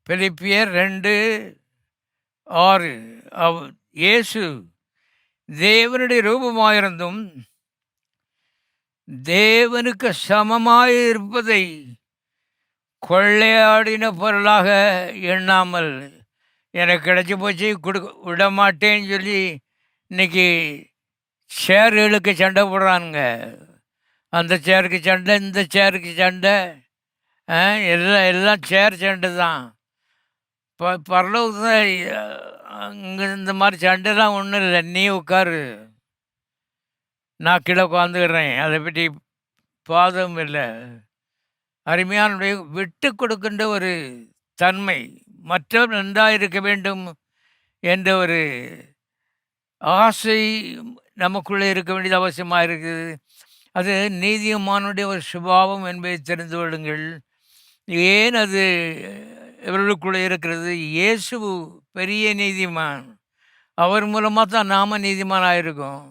பிலிப்பியர் 2:6. இயேசு தேவனுடைய ரூபமாயிருந்தும் தேவனுக்கு சமமாயிருப்பதை கொள்ளையாடின பொருளாக எண்ணாமல், எனக்கு கிடச்சி போச்சு விட மாட்டேன்னு சொல்லி இன்னைக்கு சேர்களுக்கு சண்டை போடுறானுங்க. அந்த சேருக்கு சண்டை, இந்த சேருக்கு சண்டை, எல்லாம் சேர் சண்டை தான். பரலோகத்தில் அங்கே இந்த மாதிரி சண்டைலாம் ஒன்றும் இல்லை. நீ உட்காரு, நான் கீழே உட்காந்துக்கிறேன், அதை பற்றி பாதம் இல்லை. அருமையானுடைய விட்டு கொடுக்கின்ற ஒரு தன்மை, மற்றவர் நன்றாக இருக்க வேண்டும் என்ற ஒரு ஆசை நமக்குள்ளே இருக்க வேண்டியது அவசியமாக இருக்குது. அது நீதிமானுடைய ஒரு சுபாவம் என்பதை தெரிந்து கொள்ளுங்கள். ஏன் அது இவர்களுக்குள்ளே இருக்கிறது? இயேசு பெரிய நீதிமான். அவர் மூலமாக தான் நாம் நீதிமானாக இருக்கோம்.